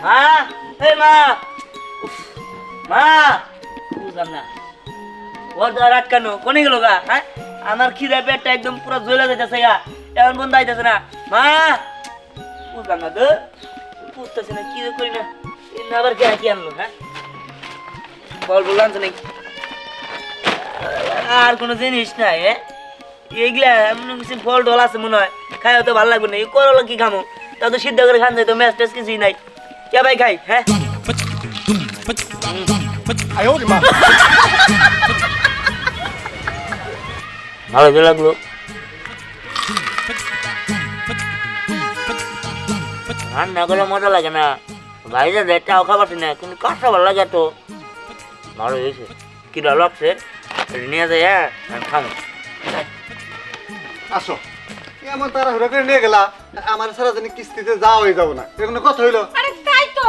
মা এই মা মা বুঝলাম না ওর রাত কেন কোনে গেল গা? হ্যাঁ আমার খিদে পেটটা একদম পুরো জ্বলে যেতেছে গা, এমন বন্ধ আইতেছে না। মা বুঝলাম না তো, বুঝতেছে না কি করি না। আবার কে কি আনলো? হ্যাঁ বল বললাম তো নাকি আর কোনো জিনিস নাই? হ্যাঁ এইগুলা এমন কিছু ফল ডল আছে মনে হয়, খাই তো ভালো লাগবে না। এই করলো কি খামো, তা তো সিদ্ধ করে খান যায় তো, ম্যাচ টেস কিছুই নাই। কে ভাই খাই? হ্যাঁ ভালো তো লাগলো। রান্না করলে মজা লাগে না, বাইরে দেড়টাও খাবার না, কিন্তু কাঁচা ভালো লাগে তো। ভালো হয়েছে, কিরা লাগছে নিয়ে যায় খামো। আসো এমন তাড়াহুড়া করে নিয়ে গেলা, আমার সারা জানি কিস্তিতে যাওয়া হয়ে যাবো না, এরকম কথা হইলো? আরে তাই তো,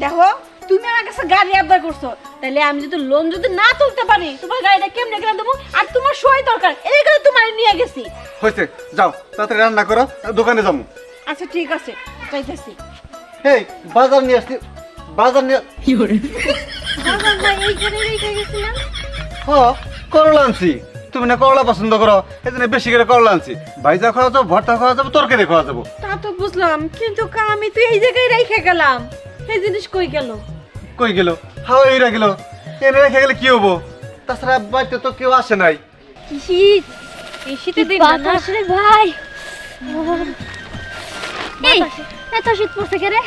দেখো তুমি আমার কাছে গাড়ি আবদার করছো, তাহলে আমি যদি লোন যদি না তুলতে পারি তোমার গাড়িটা কেমনে কিনে দেবো? আর তোমার সই দরকার, এই কারণে তোমার নিয়ে গেছি। হয়েছে, যাও তাড়াতাড়ি রান্না করো, দোকানে যাবো। আচ্ছা ঠিক আছে, যাইতেছি। এই বাজার নিয়ে আসছি, বাজার নিয়ে এইখানে রেখে গেছিলাম। হ করলা আনছি, তুমি না করলা পছন্দ করো, এই জন্য বেশি করে করলা আনছি। ভাইজা খাওয়া যাবো, ভর্তা খাওয়া যাবো, তরকারি খাওয়া যাবো। তা তো বুঝলাম, কিন্তু আমি তো এই জায়গায় রেখে গেলাম, এই জিনিস কই গেল? কই গেল? হাওয়া এইরা গেল, এনে রেখে গেলে কি হবো? তাছাড়া বাড়িতে তো কেউ আসে নাই। শীত, এই শীতের দিন না আসলে ভাই। এই এত শীত পড়ছে কে রে?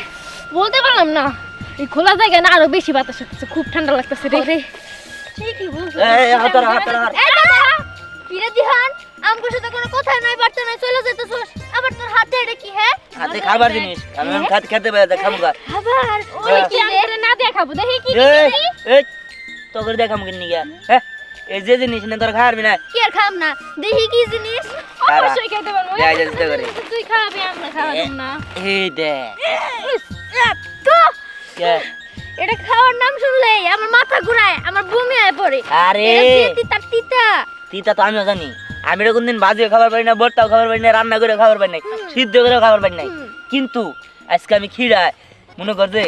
বলতে পারলাম না, এই খোলা জায়গা না আরো বেশি বাতাস হচ্ছে, খুব ঠান্ডা লাগতেছে রে। ঠিকই বলছো। এই হাতার হাতার হাত এই দাদা ফিরে দিহান, আমগো সাথে কোনো কথা নাই বার্তা নাই, চলে যাইতেছস, আবার তোর হাতে এটা কি? হ্যাঁ হাতে খাবার জিনিস, আমি খাতে খেতে পাই খামু গা। খাবার ওই কি আমরে না দিয়া খাবো, দেখি কি এই কি এই তো করে দেখাম কিনি গা। হ্যাঁ এই যে জিনিস না তোর খাওয়াবি না, কি আর খাম না, দেখি কি জিনিস। অবশ্যই খেতে পারবো, যাই যাই দিতে করে। তুই খাবি আমরা খাওয়াবো না। এই দে তো কে এটা খাওয়ার নাম শুনলেই আমার মাথা ঘুরায়, আমার বমি হয়ে পড়ে। আরে তিতা তিতা তিতা তো আমিও জানি, আমি এটা কোনদিন ভাজিয়ে খাবার পারি না, ভর্তাও খাবার পারি না, রান্না করে খাবার পারি না, সিদ্ধ করে খাবার পারি না। কিন্তু আজকে আমি খিরায় মনে কর যে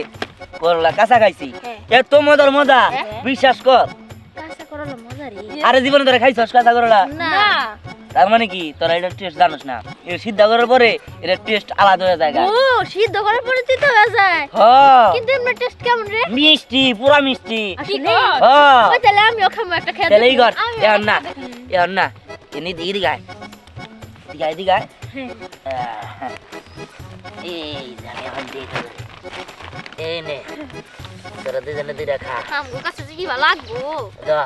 করলা কাঁচা খাইছি, এত মজার মজা বিশ্বাস কর। কাঁচা করলা মজা রে। আরে জীবনে তোরা খাইছস কাঁচা করলা? না তার মানে কি তোরা এটার টেস্ট জানোস না? এটা সিদ্ধ করার পরে এটার টেস্ট আলাদা হয়ে যায়। ও সিদ্ধ করার পরে তিতা হয়ে যায়, হ্যাঁ কিন্তু এমনি টেস্ট কেমন রে? মিষ্টি, পুরা মিষ্টি। আসলে হ্যাঁ ওই তাহলে আমিও খাবো একটা খেয়ে তাহলে এই কর, আমিও এখন না খাবো। এখন না এনে দিকে গায় দিকে গায়। এই যে আমি এখন দিয়ে দেবো, এই নে তোরা দুজনে দুইটা খা। আমগো কাছে যে কি ভালো লাগবো, যা।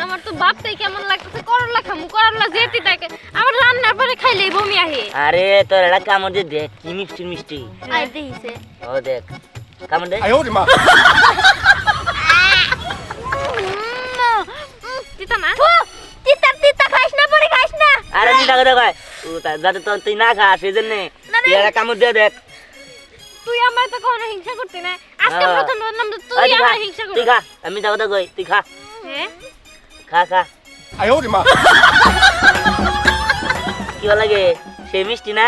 আমার তো ভাবতেই কেমন লাগতেছে। করলা খামু, করলা যেতে থাকে, আমার রান্নার পরে খাইলেই বমি আহে। আরে তোর এটা কামড় দিয়ে দেখ কি মিষ্টি মিষ্টি। আই দেইছে ও দেখ কামড় দে। তিতা না, তিতা তিতা খাইস না, পরে খাইস না। আরে দিদা করে কয় যাতে তুই না খাস সেই জন্য তুই একটা কামড় দিয়ে দেখ। তুই আমার তো কোনো হিংসা করতে না, আজকে হ্যাঁ। প্রথম বললাম তো ওই তুই তুই খা, আমার হিংসা তুই করছিস। খা, আমি যা কথা কই তুই খা হ্যাঁ খা খা। কি ভালো লাগে সে মিষ্টি না?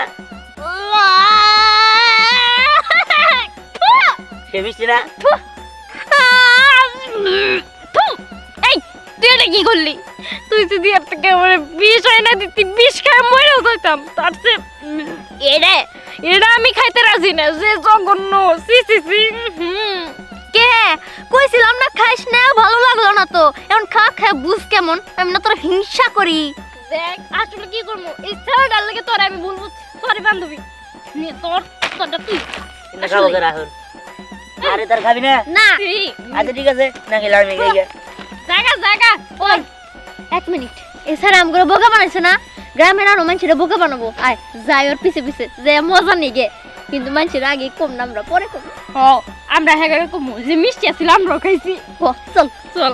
সে মিষ্টি না? এই তুই এটা কি করলি? তুই যদি এর থেকে আমার বিষ হয় না দিতি, বিষ খায় মরেও যেতাম। তার চেয়ে এটা এটা আমি খাইতে রাজি না, যে জঘন্য। C C C. কে কইছিলাম না খাইস না, ভালো লাগলো না তো, এখন খা খা বুঝ কেমন। আমি না তোর হিংসা করি। দেখ আসলে কি করবো, এই ছেলেটার লাগে তোর আমি বলবো সরি বান্ধবী নিয়ে তোরটা তুই না খাবো কে রাহুল? আরে তার খাবি না? না আচ্ছা ঠিক আছে না খেলে আমি খাই গিয়া। জায়গা জায়গা। ওই এক মিনিট, এছাড়া আমগুলো বোকা বানাইছে না, গ্রামের আরো মানুষেরা বোকা বানাবো। আয় যাই ওর পিছে পিছে যে মজা নিয়ে গে, কিন্তু মানুষের আগে কম না, আমরা পরে কম। ও আমরা হ্যাঁ কম যে মিষ্টি আছিল আমরাও খাইছি। ও চল চল।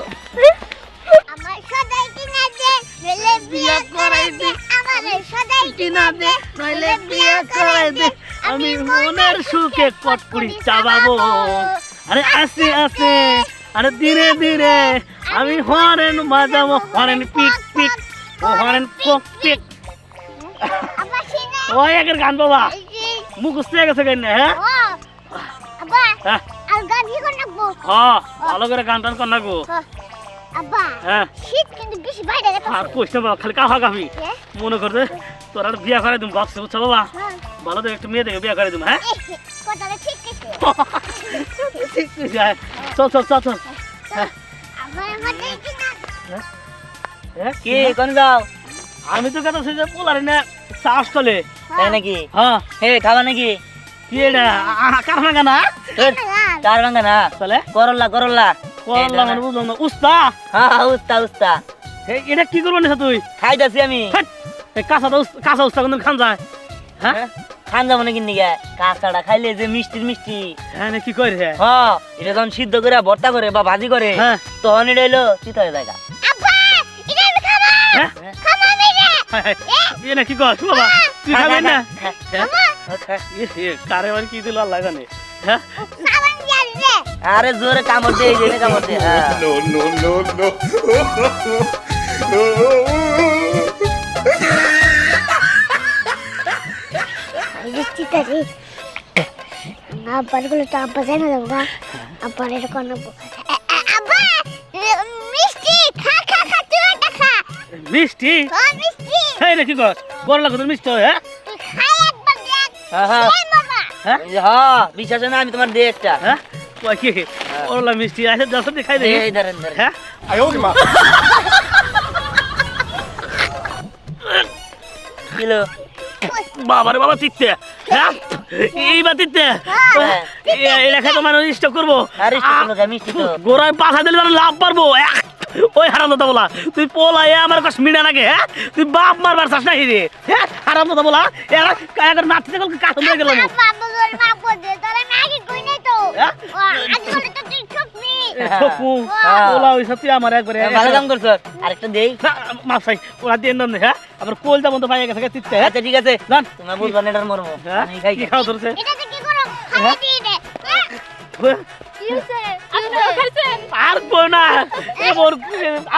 আমার সদাই কিনা দে নইলে বিয়া করাই দে, আমার সদাই কিনা দে নইলে বিয়া করাই দে, আমি মনের সুখে কটকুড়ি চাবাবো। আরে আসে আসে, আরে ধীরে ধীরে আমি হরেন বাজাবো, হরেন পিক পিক ও হরেন পক পিক। আবার সিনে ওই একের গান বাবা এই মুখস্থ হয়ে গেছে গান না? হ্যাঁ ও হ্যাঁ আর গান কি করে নাকবো হ্যাঁ ভালো করে গান টান কর না গো আব্বা হ্যাঁ শীত কিন্তু বেশি বাইরে দেখো আর কইছ না বাবা, খালি কাফা কাফি মনে করতে তোর আর বিয়া করে দিম ভাবছে বুঝছো বাবা ভালো দেখে একটু মেয়ে দেখে বিয়া করে দিম হ্যাঁ কথাটা ঠিক কইছো ঠিক কইছে, হ্যাঁ। চল চল চল চল হ্যাঁ আব্বা আমার দেখি না হ্যাঁ, কি কোন যাও আমি তো কথা শুনে পোলারে না চাষ চলে তাই নাকি হ্যাঁ হে খাবা নাকি কি এটা কার ভাঙা না চার ভাঙ্গা না চলে করল্লা করল্লা করলা মানে বুঝলাম না উস্তা হ্যাঁ উস্তা উস্তা এটা কি করবো না তুই খাইতাছি আমি হাট, এই কাঁচা উস্তা কিন্তু খান যায় হ্যাঁ খান যাবো নাকি নিগে কাঁচাটা খাইলে যে মিষ্টির মিষ্টি হ্যাঁ না কি করে হ্যাঁ হ্যাঁ এটা যখন সিদ্ধ করে ভর্তা করে বা ভাজি করে হ্যাঁ। তখন এটা এলো চিতা হয়ে যায় গা। আব্বা এটা আমি খাবো হ্যাঁ খাবো আমি রে হায়, হায়, এ না কি কর বাবা তুই খা, খাবেন খা, না খা, খা। কারে মানে কি দিল আল্লাহ জানে হ্যাঁ সাবান দিয়ে রে আরে জোরে কামড় দে এই যে কামড় দে হ্যাঁ। চিতা রে আব্বার গুলো তো আব্বা জানা যাবো না আব্বার এরকম নাকবো আব্বা মিষ্টি খা খা খা তুই এটা খা মিষ্টি মিষ্টি হ্যাঁ না কি কর বড় লাগতো মিষ্টি হয় হ্যাঁ তুই খাই একবার দেখ হ্যাঁ হ্যাঁ এই বাবা হ্যাঁ এই যে, হ্যাঁ বিশ্বাস হয় না আমি তোমার দিয়ে একটা হ্যাঁ ওই কি ওরলা মিষ্টি আছে যত দেখাই দে এই ধরেন ধরেন হ্যাঁ কিলো বাবারে বাবা তিতে হ্যাঁ এইবার তিতে হ্যাঁ। এটা খেতে মানুষ স্টক করবো আরে শুকনো মিষ্টি তো গোড়ায় পাশা দিলে মানে লাভ পারবো ওই হারাম দাদা বলা তুই পোলাই আমার কাছে মিনা নাকি হ্যাঁ তুই বাপ মারবার চাস না হিরে হ্যাঁ হারাম দাদা বলা এরা কায়ার নাচতে গেল কাছে হয়ে গেল আব্বা বল মা বলে তোরা ম্যাগি কই নাই তো হ্যাঁ? আজ বলে তো তুই ঠকবি ঠকু পোলা ওই সত্যি আমার একবারে ভালো কাম করছো আরেকটা দেই মাছ খাই ওরা দিয়ে না হ্যাঁ আবার কোল যেমন তো পাই গেছে তিতে আচ্ছা ঠিক আছে জান তোমার বুঝবা না এটার মর্ম হ্যাঁ আমি খাই কি খাওয়া ধরছে এটাতে কি করো খাই দিয়ে দে কি হইছে আপনারা খাইছেন আর কই না এবার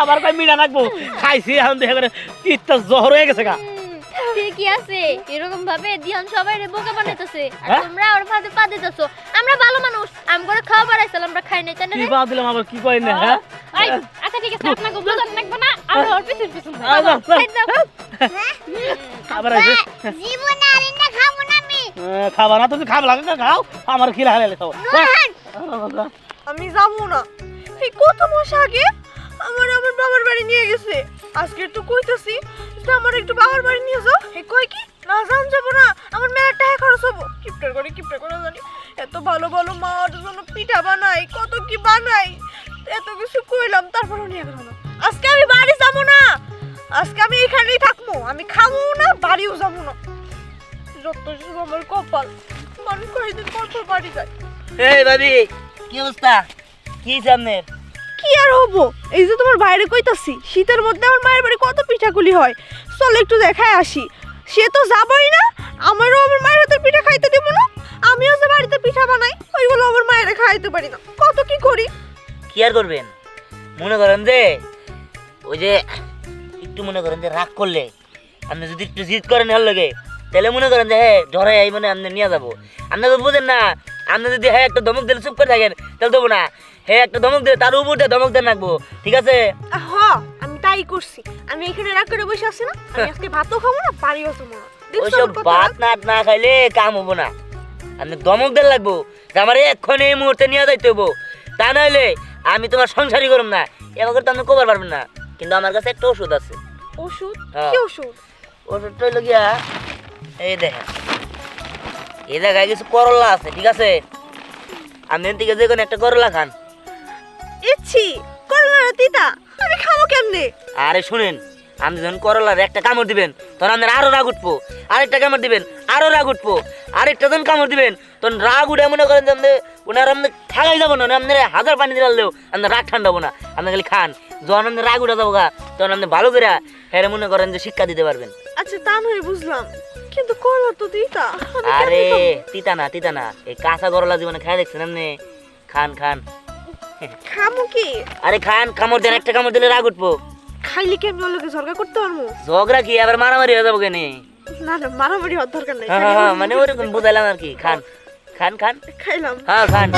আবার কই মিনা রাখবো খাইছি এখন দেখে করে তিতটা জহর হয়ে গেছে গা ঠিকই আছে এরকম ভাবে দিহান সবাই রে বোকা বানাইতেছে আর হ্যাঁ? তোমরা ওর ফাঁদে পা দিতেছো আমরা ভালো মানুষ আম করে খাওয়া বাড়াইছিলাম আমরা খাই নাই তাই না কি রে? বাদ দিলাম আবার কি কই না হ্যাঁ এই, আচ্ছা ঠিক আছে আপনাকে বুঝান লাগবে না আমরা ওর পিছন পিছন যাই। আয়, যাও, যাও। এই দাও। আবার আছে জীবনে আর না খাবো না আমি খাবার না তুমি খাব লাগে খাও আমার খিলা হারালে খাও আমি যাবো না এই কত মাস আগে আমার বাবার বাড়ি নিয়ে গেছে আজকে তো কইতাছি যে আমার একটু বাবার বাড়ি নিয়ে যাও এই কয় কি না যাবো না আমার মেয়ের টাকা খরচ হবো কিপটার করে জানি এত ভালো ভালো মার জন্য পিঠা বানাই কত কি বানাই এত কিছু কইলাম তারপরও নিয়ে গেল না আজকে আমি বাড়ি যাবো না আজকে আমি এখানেই থাকবো আমি খাবো না বাড়িও যাবো না যত সব আমার কপাল মানুষ কয়েকদিন পর বাড়ি যায় এই ভাবি কি অবস্থা কি সামনে কি আর হবো এই যে তোমার বাইরে কইতাছি শীতের মধ্যে আমার মায়ের বাড়ি কত পিঠাগুলি হয় চল একটু দেখায় আসি সে তো যাবই না আমারও আমার মায়ের হাতের পিঠা খাইতে দেব না আমিও যে বাড়িতে পিঠা বানাই ওইগুলো আমার মায়ের খাইতে পারি না কত কি করি কি আর করবেন মনে করেন যে ওই যে একটু মনে করেন যে রাগ করলে আপনি যদি একটু জিদ করেন হল লাগে তাহলে মনে করেন যে হ্যাঁ ঝড়ে এই মানে আপনি নিয়ে যাবো আপনি তো বুঝেন না আপনি যদি হ্যাঁ একটা ধমক দিলে চুপ করে থাকেন তাহলে দেবো না হ্যাঁ একটা ধমক দিলে তার উপর দিয়ে ধমক দেন রাখবো ঠিক আছে হ আমি তাই করছি আমি এখানে রাগ করে বসে আছি না আমি আজকে ভাতও খাবো না বাড়িও যাবো না দেখছো ওইসব আমার কত ভাত রাগ? না খাইলে কাম হবো না আপনি ধমক দেন লাগবো যে আমার এক্ষণ এই মুহূর্তে নিয়ে যাইতে হবো তা নাহলে আমি তোমার সংসারই করব না এবার করতে আপনি কবার পারবেন না কিন্তু আমার কাছে একটা ওষুধ আছে ওষুধ হ্যাঁ। কি ওষুধ ওষুধটা হইলো গিয়া এই দেখেন এই জায়গায় কিছু করলা আছে ঠিক আছে আপনি এর থেকে যে কোনো একটা করলা খান ইচ্ছি করলা না তিতা আমি খাবো কেমনে আরে শুনেন আপনি যখন করলার একটা কামড় দিবেন তখন আপনার আরো রাগ উঠবো আরেকটা কামড় দিবেন আরো রাগ উঠবো আরেকটা যখন কামড় দিবেন তখন রাগ উঠে মনে করেন যে আপনি ওনার আপনি ঠাগাই যাবো না আপনার হাজার পানি দিলেও আপনার রাগ ঠান্ডা হবো না আপনি খালি খান যখন আপনি রাগ উঠে যাবো গা তখন আপনি ভালো করে হ্যাঁ মনে করেন যে শিক্ষা দিতে পারবেন আচ্ছা তা নয় বুঝলাম কিন্তু করলা তো তিতা আমি আরে কেমনে খাবো? তিতা না এই কাঁচা করলা জীবনে খাই দেখছেন আপনি খান খান খামু কি আরে খান কামড় দেন একটা কামড় দিলে রাগ উঠবো খাইলে কেমন লোকে ঝগড়া করতে পারবো ঝগড়া কি আবার মারামারি হয়ে যাবো কেন না না মারামারি হওয়ার দরকার নাই হ্যাঁ হ্যাঁ মানে ওরকম বুঝাইলাম আর কি খান খান খান খাইলাম। হ্যাঁ খান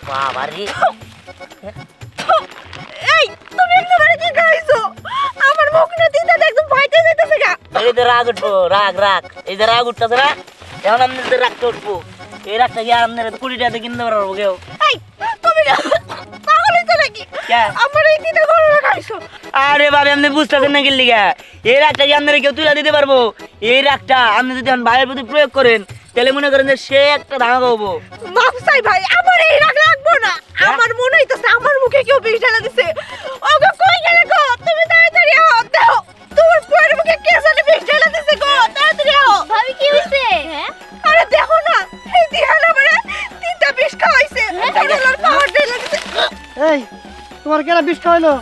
বাবারে এই তুমি একেবারে কি খাইছো? আমার মুখ না দিতে একদম ফাইটে যাইতেছে গা। এই যে রাগ উঠবো রাগ রাগ এই যে রাগ উঠতেছে না এখন আপনাদের রাগটা উঠবো এই রাগটা কি আপনার 20 টাকাতে কিনতে পারবো কেউ এই তুমি পাগল হইছো নাকি? কে? আমার এই তিতা গরুরা খাইছো। আরে বাবা আপনি বুঝতেছেন না কি লিগা এই রাগটা কি আপনারা কেউ তুলে দিতে পারবো এই রাগটা আপনি যদি এখন ভাইয়ের প্রতি প্রয়োগ করেন তাহলে মনে করেন যে সে একটা ধাঙা খাবো মাফসাই ভাই আমার এই রাগ লাগবো না। আমার মনে হইতাছে আমার মুখে কেউ বিষ ঢালা দিছে। ওগো কই গেলে গো? তুমি তাড়াতাড়ি আও দাও। তোমার বউয়ের মুখে কে জানি বিষ ঢালা দিছে গো? তাড়াতাড়ি আও। ভাবি কি হইছে হ্যাঁ আরে দেখো না এই দিহানা মানে তিনটা বিষ খাওয়াইছে। ওনার পাওয়ার ঢালা দিছে। এই তোমার কেরা বিষ খাওয়াইলো?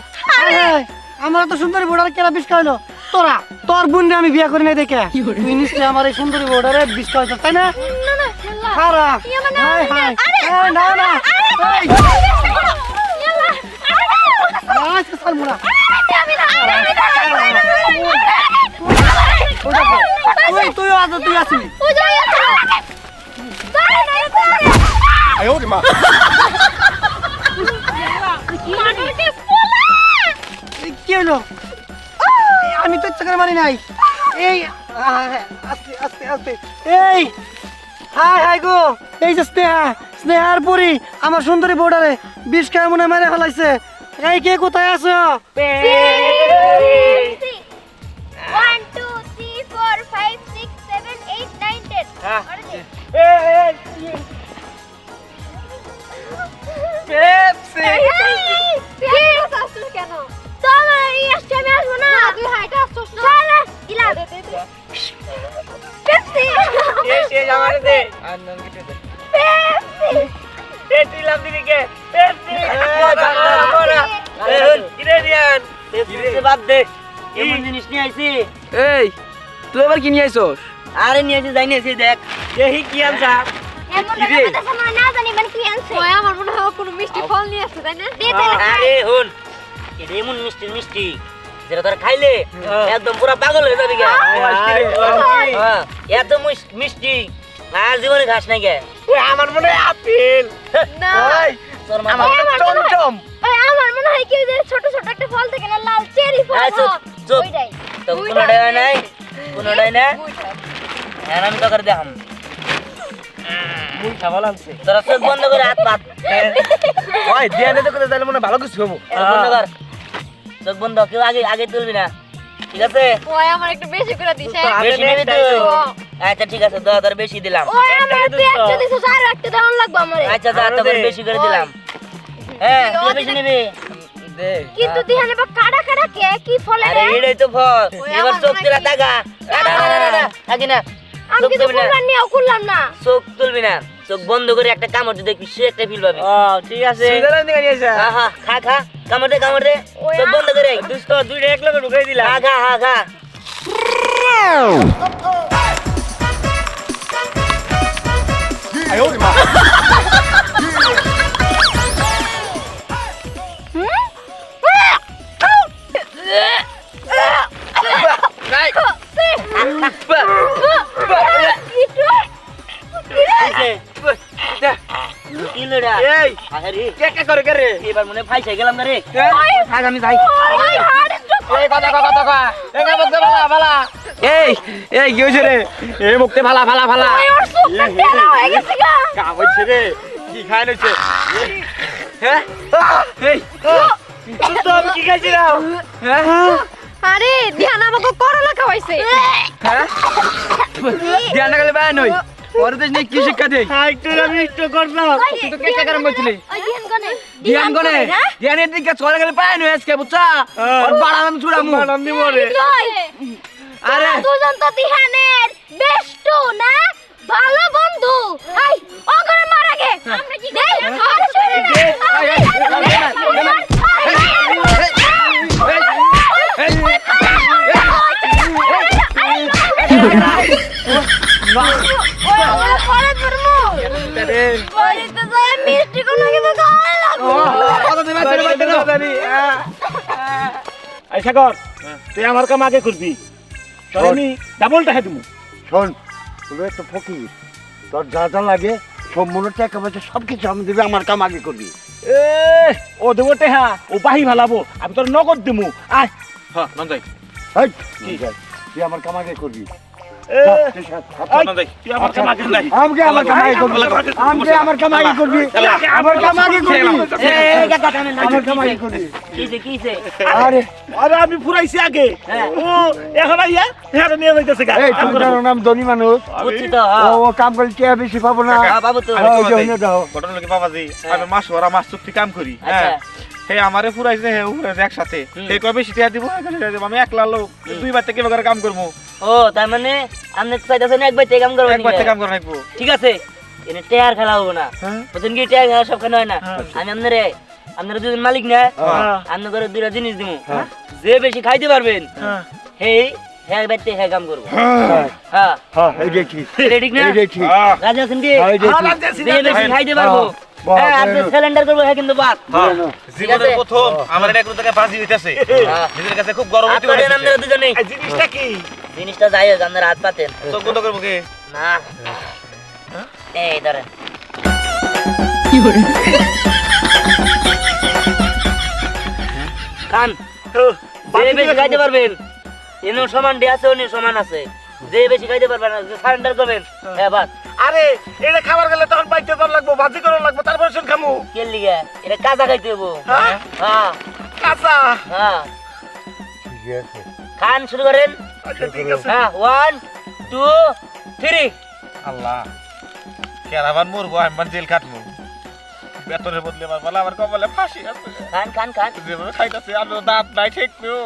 আমার তো সুন্দরী বোর্ডার কেরা বিষ খাওয়াইলো? তোরা তোর বোন আমি বিয়ে করি নাই দেখে তুই নিশ্চয়ই আমার এই সুন্দরী বোর্ডারে বিষ খাওয়াইছ তাই না? না না খেলা খারাপ হাই হাই এই, না না এই, আজকে ছাড়বো না। তুই তুইও আছো তুই আসবি কি হলো? আমি তো ইচ্ছা করে মারি নাই। এই আস্তে আস্তে আস্তে এই হাই হাই গো এই যে স্নেহার পরি আমার সুন্দরী বোর্ডারে বিষ খায় মনে মেরে ফেলাইছে। এই কে কোথায় আছো? 1 2 3 4 5 6 7 8 9 10 আরে দে পেপসি কেন তোমার এই আসছে আমি আসবো না তুই হাইটা আসছস না চলে ইলা পেপসি এই আমারে দে পেপসি এই দিলাম দিদিকে পেপসি কিরে রিয়ান পেপসি বাদ দে এমন জিনিস নিয়ে আইছি এই তুই এবার কি নিয়ে আইছস? আরে নিয়ে আইছি যাই নিয়েছি দেখ এই কি আনছা এমন কথা না না জানি মানে কি আনছে ওই আমার মনে হয় কোনো মিষ্টি ফল নিয়ে আসছে তাই না দে দে আরে হুন এটা এমন মিষ্টি মিষ্টি যেটা তোর খাইলে একদম পুরো পাগল হয়ে যাবি গে হ্যাঁ এত মিষ্টি আর জীবনে ঘাস নাই গে ওই আমার মনে হয় আপেল। না তোর মা আমার মনে হয় চমচম। ওই আমার মনে হয় কি যে ছোট ছোট একটা ফল থেকে না লাল চেরি ফল আয় চুপ, চুপ। ওইটাই তো কোনটাই হয় নাই কোনটাই না হ্যাঁ আমি তো করে দেখাম মুই খাওয়া লাগছে। তোরা চোখ বন্ধ করে হাত পাত ওই ধ্যানে তো করে তাহলে মনে হয় ভালো কিছু হবো। বন্ধ কর চোখ বন্ধ কেউ আগে আগে তুলবি না ঠিক আছে ওই আমার একটু বেশি করে দিছে বেশি নিবি তুই আচ্ছা ঠিক আছে তোর বেশি দিলাম ওই আমার তুই একটা দিছিস আর একটা দেওয়ান লাগবে আমারে আচ্ছা যা তোর বেশি করে দিলাম হ্যাঁ তুই বেশি নিবি দে কিন্তু দিহানে বা কাটা কাটা কে কি ফলে আরে রে এটাই তো ফল এবার চোখ তুলা টাকা আগে না আমি চোখ কিন্তু তুলবি না কুরবান নিয়েও করলাম না চোখ তুলবি না চোখ বন্ধ করে একটা কামড় দিয়ে দেখবি সে একটা ফিল পাবি ও ঠিক আছে। সুইজারল্যান্ড থেকে নিয়ে আইছা। হ্যাঁ খা খা কামড় দে চোখ বন্ধ করে দুষ্ট দুইটা এক লগে ঢুকাই দিলা। খা খা খা খা এই কে কে করে কে রে? এবার মনে ফাইসে গেলাম না রে থাক আমি যাই এই কথা কথা কথা এই মুখতে ভালা ভালা এই এই কি হইছে রে? এই মুখতে ভালা ভালা ভালা কা হইছে রে? কি খাই লইছে? হ্যাঁ এই তো আমি কি খাইছিলাম? হ্যাঁ আরে ধ্যান আমাকে করলা খাওয়াইছে হ্যাঁ ধ্যান না গেলে বাই নই ওর দেশ নেই কি শিক্ষা দেই? একটু আমি একটু করলাম তুই তো কেটে কারণ বলছিলি ওই দিহান গনে ধ্যান গনে ধ্যানের দিকে চলে গেলে পায় নই আজকে বুঝছা ওর বাড়াম ছুড়ামু বাড়াম দিব রে আরে দুজন তো দিহানের বেস্ট না ভালো বন্ধু এই ওগরে মার আগে আমরা কি করি সাগর তুই আমার কাম আগে করবি তোর আমি ডাবল টাকা দিব শোন তুই একটা ফকির তোর যা যা লাগে সব মনে টাকা পয়সা সব কিছু আমি দেবে আমার কাম আগে করবি এ ও দেবো টেহা ও বাহি ভালাবো আমি তোর নগদ দিমু আয় হ্যাঁ নন্দাই এই, ঠিক আছে তুই আমার কাম আগে করবি এ, আয়, নন্দাই তুই আমার কাম আগে নাই আমাকে আমার কাম আগে করবি আমাকে আমার কাম আগে করবি আমার কাম আগে করবি এই কাকা থামেন না আমার কাম আগে করবি কিছে আরে আরে আমি ফুরাইছি আগে হ্যাঁ। ও এখন আইয়া হ্যাঁ নিয়ে যাইতেছে গা এই তোমার নাম ধনী মানুষ বুঝছি তো ও কাম করে টিয়া বেশি পাবো না বাবু তো ওই যে হইনে দাও ঘটনা লোকে বাবাজি আমি মাস ওরা মাস চুক্তি কাম করি আচ্ছা হ্যাঁ হে আমারে ফুরাইছে হে ফুরাইছে একসাথে হে কবে সিটিয়া দিব আমি একলা লোক দুই বার থেকে করে কাম করবো ও তার মানে আপনি চাইতেছেন এক বাইতে কাম করবেন একবার থেকে কাম করে রাখবো ঠিক আছে এনে টেয়ার খেলা হবো না বুঝছেন কি টেয়ার খেলা সব খেলা হয় না আমি আপনারা দুজন মালিক না আপনি করে দুইটা জিনিস দিব যে বেশি খাইতে পারবেন হেই হ্যাঁ বাইতে হ্যাঁ কাম করবো হ্যাঁ হ্যাঁ এই যে ঠিক এটা ঠিক না এই যে ঠিক রাজি আছেন কি এই যে ঠিক যে বেশি খাইতে পারবো বাহ, হ্যাঁ আপনি বাহ। সিলিন্ডার করবো হ্যাঁ কিন্তু বাদ জীবনের প্রথম আমার এটা কোনো জায়গায় বাজি হইতাছে নিজের কাছে খুব গর্ব হইতে আপনারা আপনারা দুজনেই এই জিনিসটা কি জিনিসটা যাই হোক আপনারা হাত পাতেন চোখ বন্ধ করবো কে না এই ধরেন খান যে বেশি খাইতে পারবেন এনেও সমান ডে আছে ওনে সমান আছে যে বেশি খাইতে পারবেন না যে সারেন্ডার করবেন হ্যাঁ বাদ আরে এটা খাবার গেলে তখন বাইতে তোর লাগবো ভাজি করার লাগবো তারপরে শুন খামু কে লিগা এটা কাঁচা খাইতে হবো হ্যাঁ? হ্যাঁ কাঁচা হ্যাঁ ঠিক আছে খান শুরু করেন আচ্ছা ঠিক আছে হ্যাঁ 1 2 3 আল্লাহ কেরাবান মরবো আমি জেল কাটবো বেতনের বদলে আমার বলা আমার কপালে ফাঁসি আছে খান খান খান যেভাবে খাইতেছে আর দাঁত নাই ঠেকবেও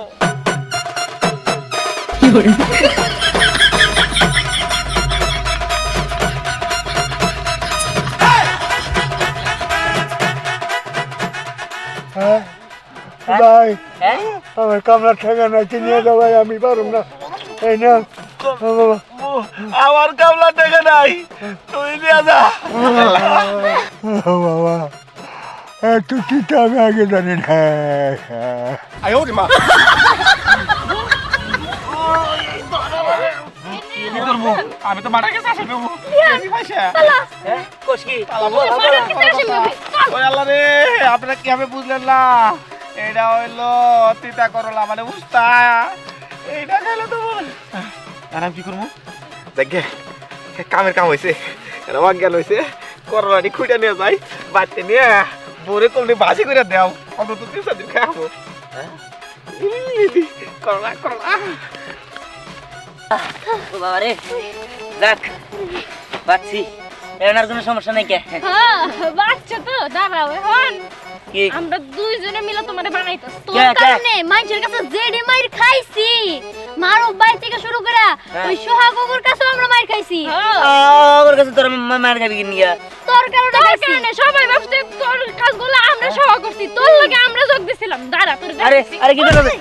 ভাই হ্যাঁ আমার কামলা ঠেকা নাই নিয়ে যাও ভাই আমি পারুম না এই না বাবা আমার কামলা টাকা নাই তুই নিয়ে যা ও বাবা একটু চিন্তা আমি আগে জানি না কি করবো আমি তো মারা গেছে আসে দেবো পয়সা হ্যাঁ কোশকি ওই আল্লাহ রে আপনারা কিভাবে বুঝলেন না এটা হইলো তিতা করলা মানে উস্তা এইটা খেলে তো আর আমি কি করবো দেখে কামের কাম হয়েছে এটা বাক গেল হয়েছে করলাটি খুঁজে নিয়ে যাই বাড়িতে নিয়ে বোরে কমনি ভাজি করে দেও অন্তত 3-4 দিন খাবো করলা করলা ও বাবা রে দেখ বাচ্চি এনার কোনো সমস্যা নাই কে হ্যাঁ বাচ্চা তো দাঁড়াও এখন কি আমরা দুইজনে মিলে তোমারে বানাইতাছ তোর কে, কে? কারণে মানুষের কাছে জেডি মাইর খাইছি মারুফ ভাই থেকে শুরু করে ওই সোহাগগুর কাছে আমরা মাইর খাইছি ওর কাছে তোর মার খাবি কিন গিয়া তোর কারণে সবাই ভাবছে তোর কাজগুলো আমরা সহ করছি তোর লগে আমরা যোগ দিছিলাম দাঁড়া তোর আরে আরে কি করবে